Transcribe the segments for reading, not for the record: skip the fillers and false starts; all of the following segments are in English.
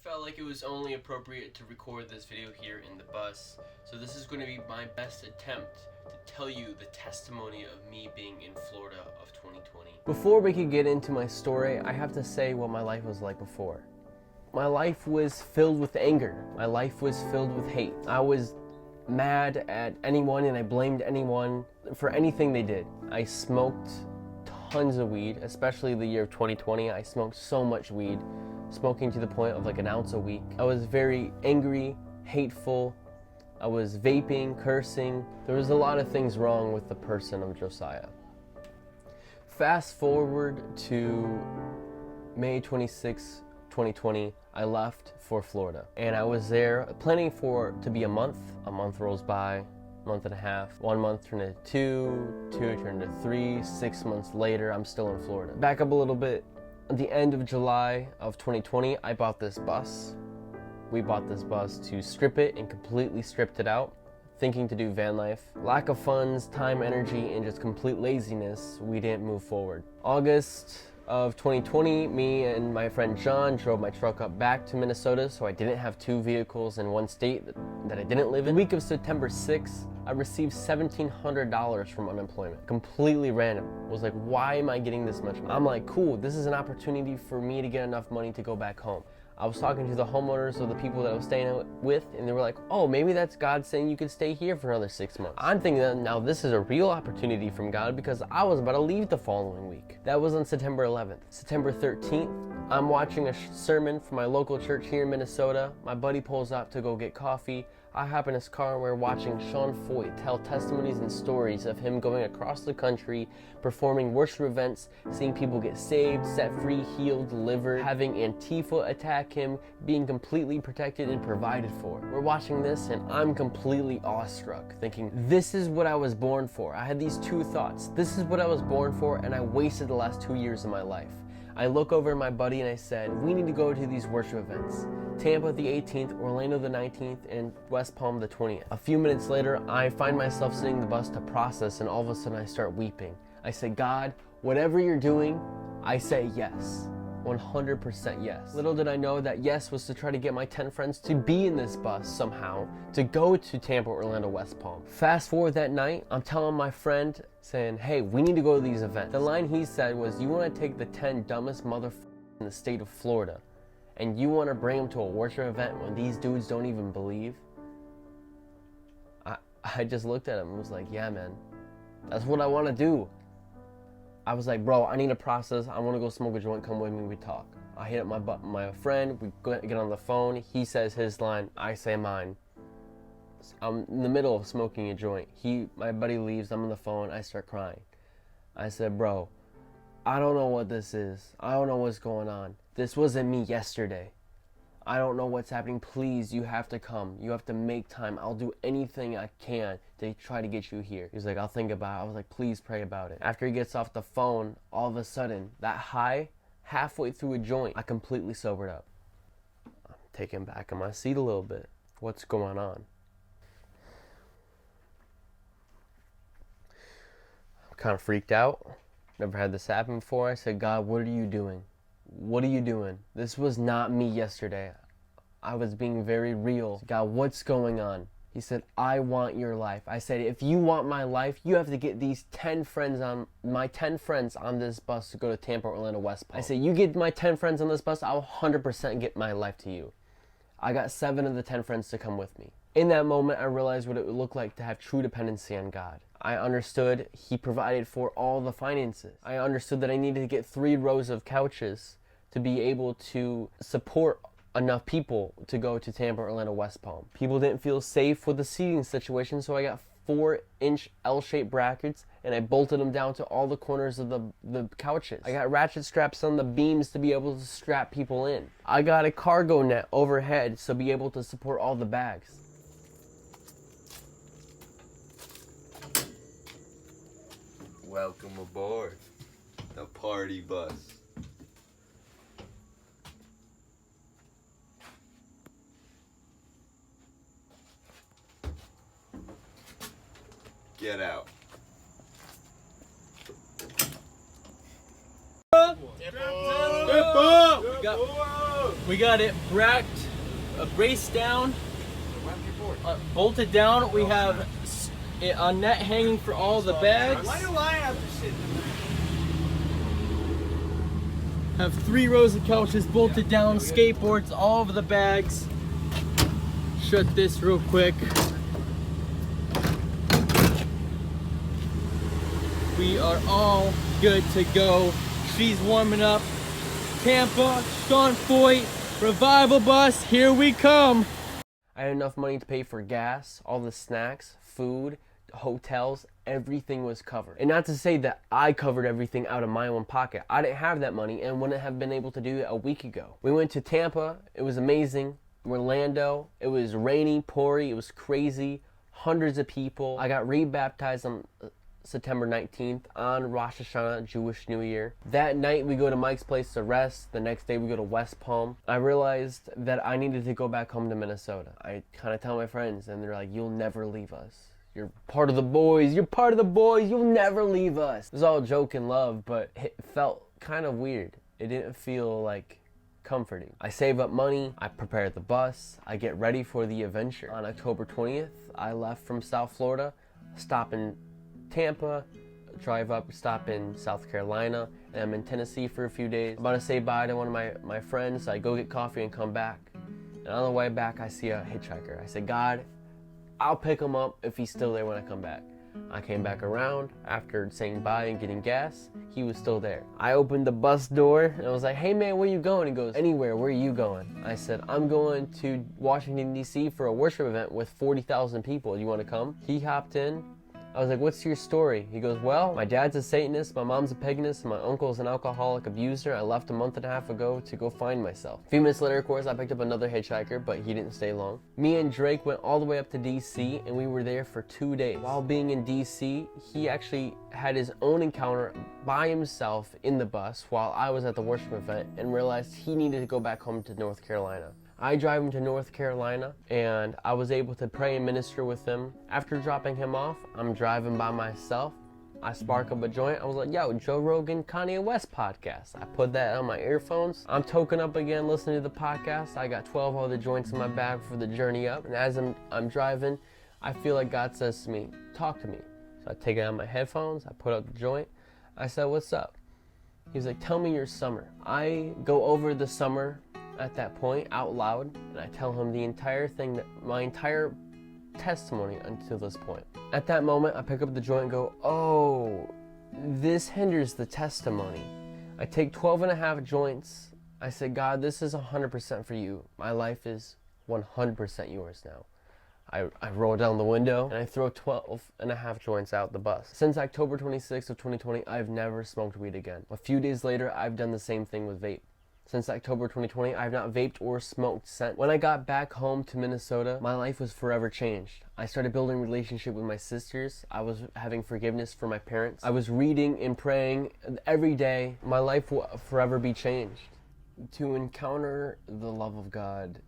felt like it was only appropriate to record this video here in the bus, so this is going to be my best attempt to tell you the testimony of me being in Florida of 2020. Before we can get into my story, I have to say what my life was like before. My life was filled with anger. My life was filled with hate. I was mad at anyone and I blamed anyone for anything they did. I smoked tons of weed, especially the year of 2020. I smoked so much weed, smoking to the point of like an ounce a week. I was very angry, hateful. I was vaping, cursing. There was a lot of things wrong with the person of Josiah. Fast forward to May 26, 2020, I left for Florida and I was there planning for it to be a month. A month rolls by, month and a half. 1 month turned into two turned to 3, 6 months later, I'm still in Florida. Back up a little bit. At the end of July of 2020, I bought this bus. We bought this bus to strip it and completely stripped it out, thinking to do van life. Lack of funds, time, energy, and just complete laziness, we didn't move forward. August of 2020, me and my friend John drove my truck up back to Minnesota, so I didn't have 2 vehicles in one state that I didn't live in. The week of September 6th, I received $1,700 from unemployment. Completely random. Was like, why am I getting this much money? I'm like, cool, this is an opportunity for me to get enough money to go back home. I was talking to the homeowners of the people that I was staying with, and they were like, oh, maybe that's God saying you could stay here for another 6 months. I'm thinking that now this is a real opportunity from God because I was about to leave the following week. That was on September 11th. September 13th, I'm watching a sermon from my local church here in Minnesota. My buddy pulls up to go get coffee. I hop in his car and we're watching Sean Foyt tell testimonies and stories of him going across the country, performing worship events, seeing people get saved, set free, healed, delivered, having Antifa attack him, being completely protected and provided for. We're watching this and I'm completely awestruck, thinking, this is what I was born for. I had these 2 thoughts. This is what I was born for, and I wasted the last 2 years of my life. I look over at my buddy and I said, we need to go to these worship events. Tampa the 18th, Orlando the 19th, and West Palm the 20th. A few minutes later, I find myself sitting in the bus to process, and all of a sudden I start weeping. I say, God, whatever you're doing, I say yes. 100% yes. Little did I know that yes was to try to get my 10 friends to be in this bus somehow, to go to Tampa, Orlando, West Palm. Fast forward that night, I'm telling my friend, saying, hey, we need to go to these events. The line he said was, you want to take the 10 dumbest motherfuckers in the state of Florida, and you want to bring them to a worship event when these dudes don't even believe? I just looked at him and was like, yeah, man, that's what I want to do. I was like, bro, I need a process. I want to go smoke a joint. Come with me. We talk. I hit up my friend. We get on the phone. He says his line. I say mine. I'm in the middle of smoking a joint. My buddy leaves. I'm on the phone. I start crying. I said, bro, I don't know what this is. I don't know what's going on. This wasn't me yesterday. I don't know what's happening. Please, you have to come. You have to make time. I'll do anything I can to try to get you here. He's like, I'll think about it. I was like, please pray about it. After he gets off the phone, all of a sudden, that high, halfway through a joint, I completely sobered up. I'm taken back in my seat a little bit. What's going on? I'm kind of freaked out. Never had this happen before. I said, God, what are you doing? What are you doing? This was not me yesterday. I was being very real. God, what's going on? He said, I want your life. I said, if you want my life, you have to get these 10 friends on this bus to go to Tampa, Orlando, West Palm. I said, you get my 10 friends on this bus, I'll 100% get my life to you. I got 7 of the 10 friends to come with me. In that moment, I realized what it would look like to have true dependency on God. I understood He provided for all the finances. I understood that I needed to get 3 rows of couches to be able to support enough people to go to Tampa, Orlando, West Palm. People didn't feel safe with the seating situation, so I got 4-inch L-shaped brackets and I bolted them down to all the corners of the couches. I got ratchet straps on the beams to be able to strap people in. I got a cargo net overhead to be able to support all the bags. Welcome aboard the party bus. Get out. Tampa. We got it braced down, bolted down. We have a net hanging for all the bags. Why you lying after shit? Have 3 rows of couches bolted down, skateboards all over the bags. Shut this real quick. We are all good to go. She's warming up. Tampa, Sean Foyt, Revival Bus, here we come. I had enough money to pay for gas, all the snacks, food, hotels, everything was covered. And not to say that I covered everything out of my own pocket. I didn't have that money and wouldn't have been able to do it a week ago. We went to Tampa, it was amazing. Orlando, it was rainy, poury, it was crazy. Hundreds of people. I got rebaptized on September 19th on Rosh Hashanah, Jewish New Year. That night we go to Mike's place to rest. The next day we go to West Palm. I realized that I needed to go back home to Minnesota. I kind of tell my friends and they're like, you'll never leave us. You're part of the boys. You're part of the boys. You'll never leave us. It was all joke and love, but it felt kind of weird. It didn't feel like comforting. I save up money. I prepare the bus. I get ready for the adventure. On October 20th, I left from South Florida, stop in Tampa, drive up, stop in South Carolina, and I'm in Tennessee for a few days. I'm about to say bye to one of my friends. I go get coffee and come back. And on the way back, I see a hitchhiker. I say, God, I'll pick him up if he's still there when I come back. I came back around after saying bye and getting gas. He was still there. I opened the bus door and I was like, hey man, where you going? He goes, anywhere, where are you going? I said, I'm going to Washington, D.C. for a worship event with 40,000 people. You want to come? He hopped in. I was like, what's your story? He goes, well, my dad's a Satanist, my mom's a paganist, and my uncle's an alcoholic abuser. I left a month and a half ago to go find myself. A few minutes later, of course, I picked up another hitchhiker, but he didn't stay long. Me and Drake went all the way up to DC, and we were there for 2 days. While being in DC, he actually had his own encounter by himself in the bus while I was at the worship event and realized he needed to go back home to North Carolina. I drive him to North Carolina and I was able to pray and minister with him. After dropping him off, I'm driving by myself. I spark up a joint. I was like, yo, Joe Rogan, Kanye West podcast. I put that on my earphones. I'm toking up again, listening to the podcast. I got 12 other joints in my bag for the journey up. And as I'm driving, I feel like God says to me, talk to me. So I take out my headphones. I put up the joint. I said, what's up? He was like, tell me your summer. I go over the summer at that point out loud and I tell him the entire thing, that my entire testimony until this point. At that moment, I pick up the joint and go, oh, this hinders the testimony. I take 12 and a half joints. I say, God, this is 100% for you. My life is 100% yours now. I roll down the window and I throw 12 and a half joints out the bus. Since October 26th of 2020, I've never smoked weed again. A few days later, I've done the same thing with vape. Since October 2020, I have not vaped or smoked since. When I got back home to Minnesota, my life was forever changed. I started building a relationship with my sisters. I was having forgiveness for my parents. I was reading and praying every day. My life will forever be changed. To encounter the love of God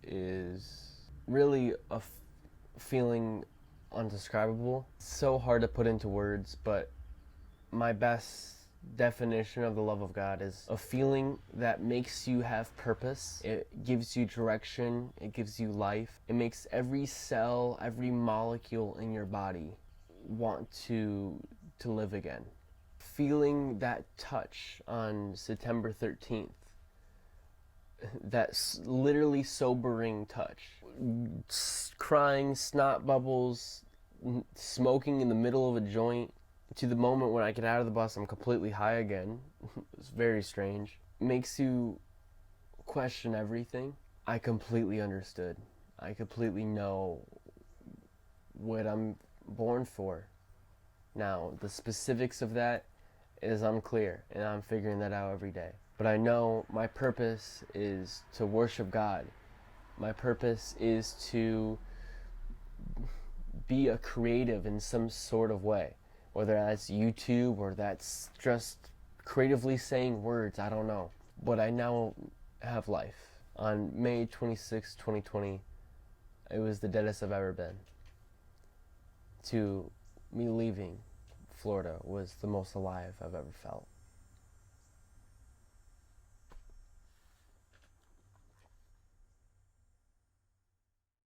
is really a feeling undescribable. It's so hard to put into words, but my best definition of the love of God is a feeling that makes you have purpose. It gives you direction. It gives you life. It makes every cell, every molecule in your body want to live again. Feeling that touch on September 13th, that literally sobering touch, crying, snot bubbles, smoking in the middle of a joint, to the moment when I get out of the bus, I'm completely high again. It's very strange. Makes you question everything. I completely understood. I completely know what I'm born for. Now, the specifics of that is unclear, and I'm figuring that out every day. But I know my purpose is to worship God. My purpose is to be a creative in some sort of way. Whether that's YouTube or that's just creatively saying words, I don't know. But I now have life. On May 26, 2020, it was the deadest I've ever been. To me leaving Florida was the most alive I've ever felt.